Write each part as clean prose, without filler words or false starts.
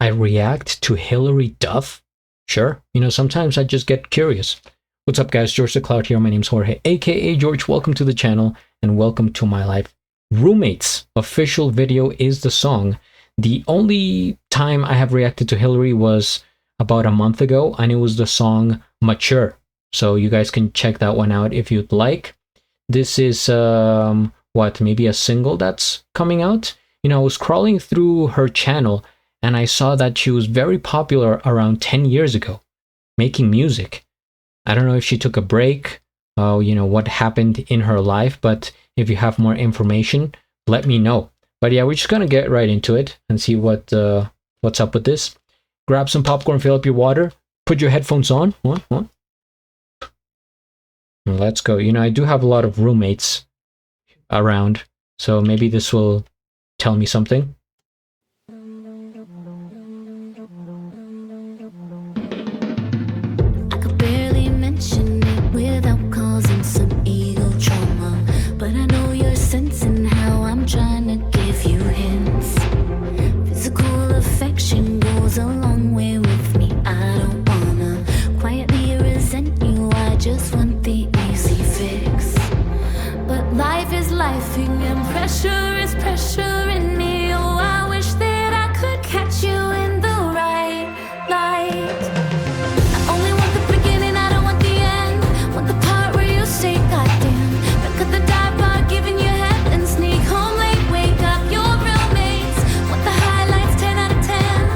I react to Hilary Duff? Sure. Sometimes I just get curious. What's up, guys? GeorgeTheCloud here. My name's Jorge, aka George. Welcome to the channel and welcome to my life. Roommates official video is the song. The only time I have reacted to Hilary was about a month ago, and it was the song Mature. So you guys can check that one out if you'd like. This is maybe a single that's coming out. I was scrolling through her channel and I saw that she was very popular around 10 years ago, making music. I don't know if she took a break, what happened in her life, but if you have more information, let me know. But yeah, we're just gonna get right into it and see what's up with this. Grab some popcorn, fill up your water, put your headphones on. What? Let's go. I do have a lot of roommates around, so maybe this will tell me something. I could barely mention it without causing some ego trauma, but I know you're sensing how I'm trying to give you hints. Physical affection goes a long way with me. I don't wanna quietly resent you, I just want the easy fix. But life is lifing and pressure is pressuring me. Oh, I wish that I could catch you in the right light. I only want the beginning, I don't want the end. Want the part where you say goddamn. Back at the dive bar, giving you head and sneak home late, wake up your roommates. Want the highlights, 10 out of 10.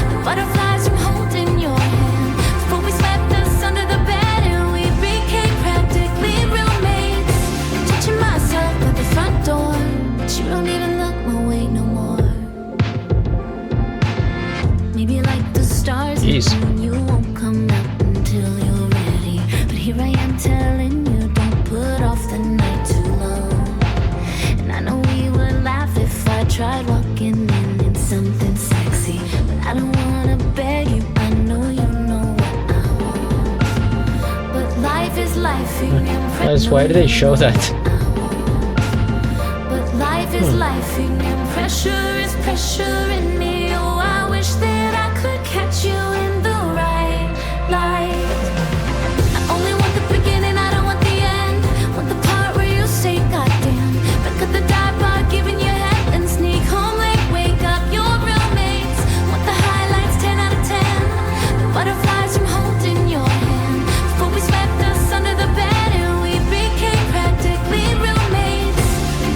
The butterflies from holding your hand. Before we swept us under the bed and we became practically roommates. Touching myself at the front door, but you don't even look my way no more. Maybe like the stars, Jeez. you won't come out until you're ready. But here I am telling you, don't put off the night too long. And I know we would laugh if I tried walking in something sexy, but I don't wanna beg you, I know you know what I want. But life is life. Why do they show that? But life is life and pressure is pressuring me. Oh, I wish that I could catch you in the right light. I only want the beginning, I don't want the end. Want the part where you say goddamn. Back at the dive bar, giving you head and sneak home late, wake up your roommates. Want the highlights, 10 out of 10. The butterflies from holding your hand. Before we swept us under the bed and we became practically roommates.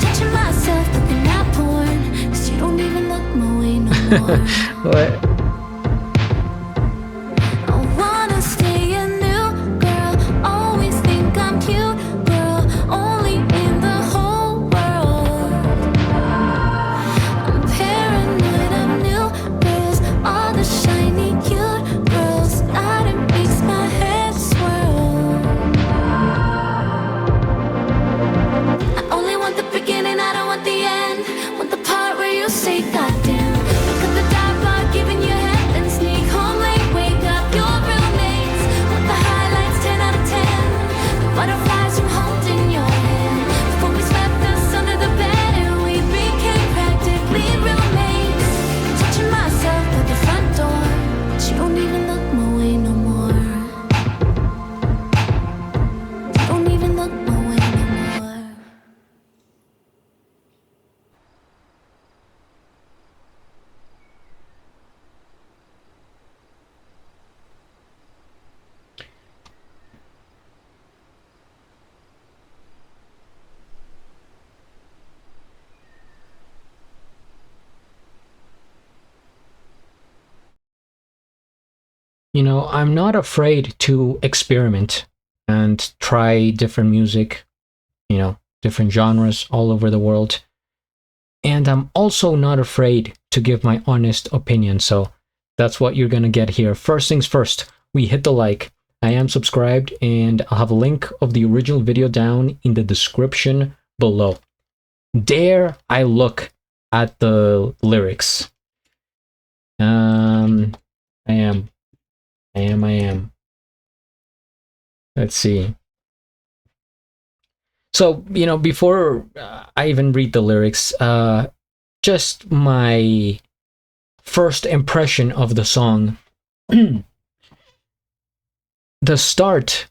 Touching myself, looking at porn, 'cause you don't even look my way no more. What? I wanna stay a new girl, always think I'm cute, girl, only in the whole world. I'm paranoid of new girls, all the shiny cute girls, that it makes my head swirl. I only want the beginning, I don't want the end. Want the part where you say goddamn. Look at the dive bar, giving you head and sneak home late, wake up your roommates. Want the highlights, 10 out of 10. The butterflies from holding your hand. Before we swept us under the bed and we became practically roommates. Touching myself at the front door, but you don't even look my way no more. You don't even look my way no more. I'm not afraid to experiment and try different music, different genres all over the world. And I'm also not afraid to give my honest opinion. So that's what you're going to get here. First things first, we hit the like. I am subscribed, and I'll have a link of the original video down in the description below. Dare I look at the lyrics? I am. Let's see. So, before I even read the lyrics, just my first impression of the song. The start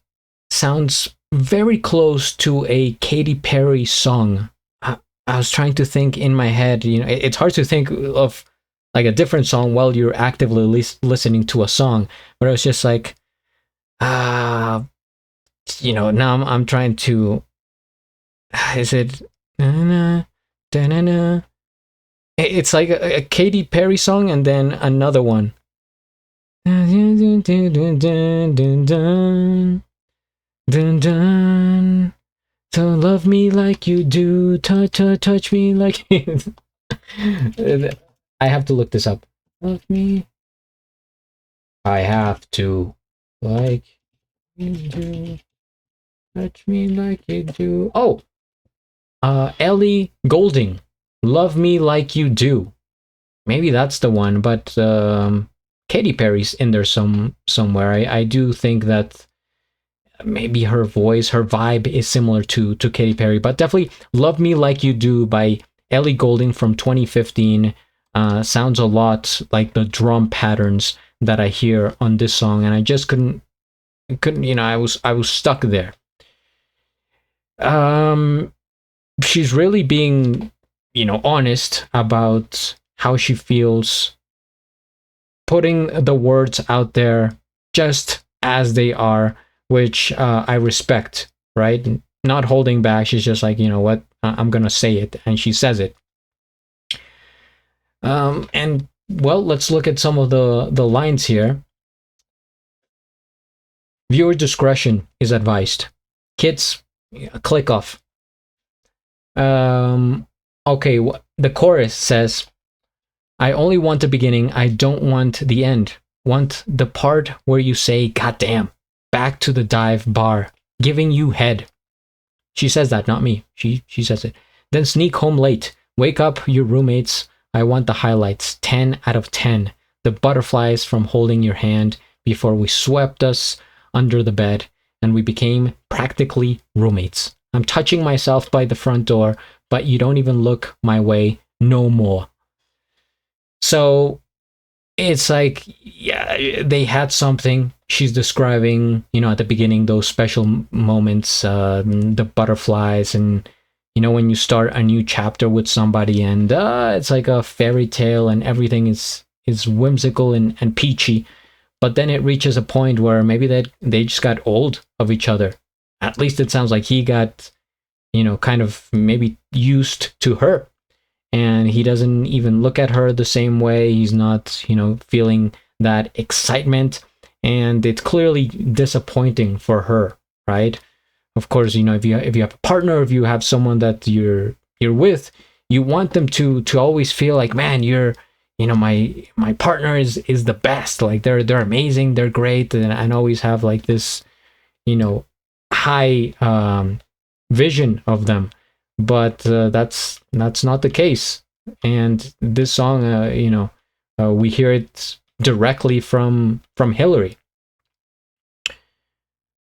sounds very close to a Katy Perry song. I was trying to think in my head, it's hard to think of like a different song while you're actively listening to a song, but I was just like, now I'm trying to, is it, it's like a Katy Perry song and then another one. So love me like you do, touch me like you. I have to look this up. Love me. I have to, like you do, touch me like you do. Oh, Ellie Goulding, Love Me Like You Do. Maybe that's the one, but Katy Perry's in there somewhere. I do think that maybe her voice, her vibe is similar to Katy Perry, but definitely Love Me Like You Do by Ellie Goulding from 2015 sounds a lot like the drum patterns that I hear on this song, and I just couldn't, I was stuck there. She's really being, honest about how she feels, putting the words out there just as they are, which I respect, right? Not holding back. She's just like, you know what, I'm gonna say it, and she says it. And well, let's look at some of the lines here. Viewer discretion is advised. Kids, click off. Okay, the chorus says, I only want the beginning, I don't want the end. Want the part where you say, goddamn, back to the dive bar, giving you head. She says that, not me. She says it. Then sneak home late. Wake up your roommates. I want the highlights. 10 out of 10. The butterflies from holding your hand before we swept us under the bed and we became practically roommates. I'm touching myself by the front door, but you don't even look my way no more. So it's like, yeah, they had something. She's describing, at the beginning, those special moments, the butterflies, and, when you start a new chapter with somebody and it's like a fairy tale and everything is whimsical and peachy. But then it reaches a point where maybe they just got old of each other. At least it sounds like he got, kind of maybe used to her. And he doesn't even look at her the same way. He's not, feeling that excitement. And it's clearly disappointing for her, right? Of course, if you have a partner, if you have someone that you're with, you want them to always feel like, man, you're, my partner is the best. Like they're amazing, they're great, and always have like this, high vision of them. But that's not the case. And this song, we hear it directly from Hilary.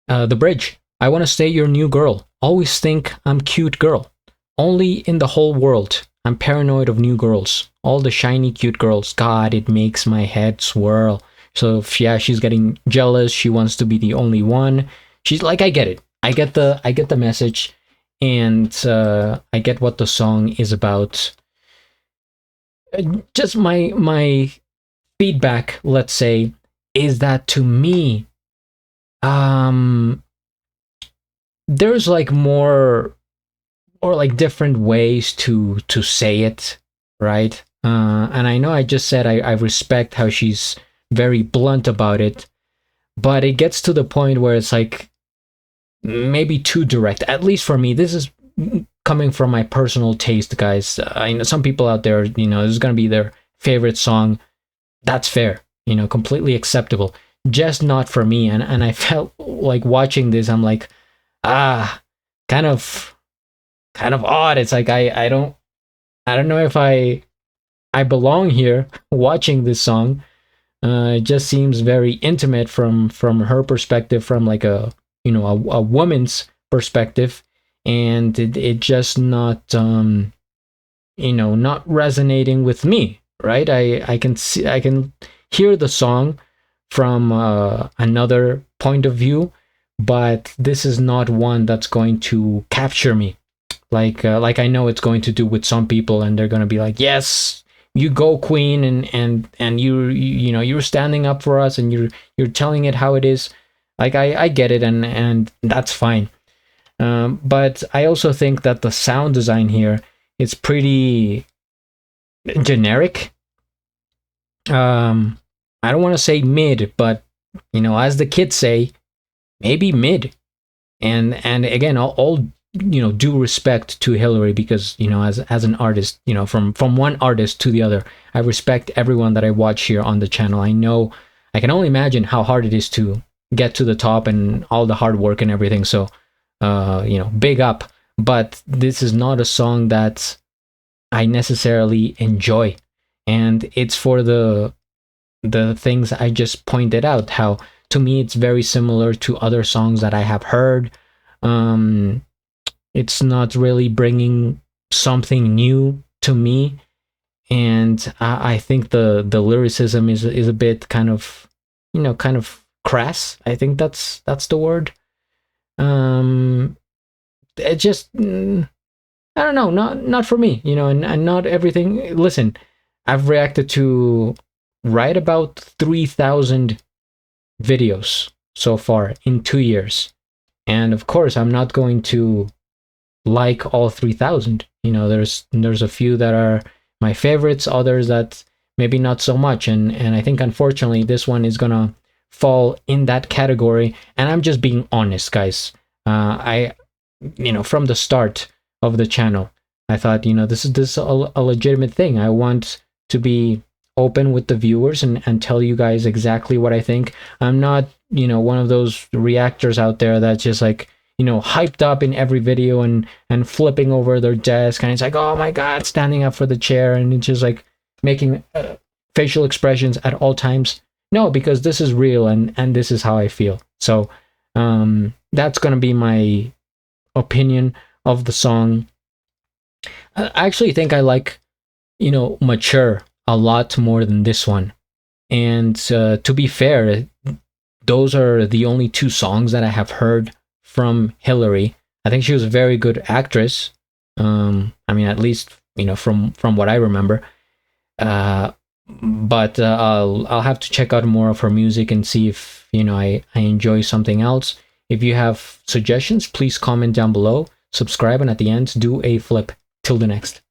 The bridge. I want to stay your new girl. Always think I'm cute girl. Only in the whole world. I'm paranoid of new girls. All the shiny cute girls. God, it makes my head swirl. So yeah, she's getting jealous. She wants to be the only one. She's like, I get it. I get the message. And I get what the song is about. Just my feedback, let's say, is that to me, there's like more or like different ways to say it, right? And I know I just said I respect how she's very blunt about it, but it gets to the point where it's like maybe too direct. At least for me, this is coming from my personal taste, guys. I know some people out there, this is gonna be their favorite song. That's fair, completely acceptable. Just not for me. And I felt like watching this, I'm like, kind of odd. It's like I don't know if I belong here watching this song. It just seems very intimate from her perspective, from like a woman's perspective, and it just not not resonating with me, right? I can see, I can hear the song from another point of view, but this is not one that's going to capture me like I know it's going to do with some people, and they're going to be like, yes, you go queen, and you know, you're standing up for us, and you're telling it how it is. Like I get it, and that's fine. But I also think that the sound design here is pretty generic. I don't want to say mid, but you know, as the kids say, maybe mid. And again, all you know, due respect to Hilary, because you know, as an artist, you know, from one artist to the other, I respect everyone that I watch here on the channel. I know, I can only imagine how hard it is to get to the top and all the hard work and everything. So you know, big up. But this is not a song that I necessarily enjoy, and it's for the things I just pointed out. How to me it's very similar to other songs that I have heard. It's not really bringing something new to me, and I think the lyricism is a bit kind of, you know, kind of crass. I think that's the word. It just I don't know, not for me, you know, and not everything. Listen, I've reacted to right about 3,000 videos so far in 2 years, and of course I'm not going to like all 3,000. You know, there's a few that are my favorites, others that maybe not so much, and I think unfortunately this one is gonna fall in that category. And I'm just being honest, guys. I, you know, from the start of the channel, I thought, you know, this is a legitimate thing. I want to be open with the viewers and tell you guys exactly what I think. I'm not, you know, one of those reactors out there that's just like, you know, hyped up in every video and flipping over their desk, and it's like, oh my god, standing up for the chair, and it's just like making facial expressions at all times. No, because this is real, and this is how I feel. So that's gonna be my opinion of the song. I actually think I like, you know, Mature a lot more than this one. And to be fair, those are the only two songs that I have heard from Hilary. I think she was a very good actress. I mean, at least, you know, from what I remember. But I'll have to check out more of her music and see if, you know, I enjoy something else. If you have suggestions, please comment down below, subscribe, and at the end, do a flip. Till the next.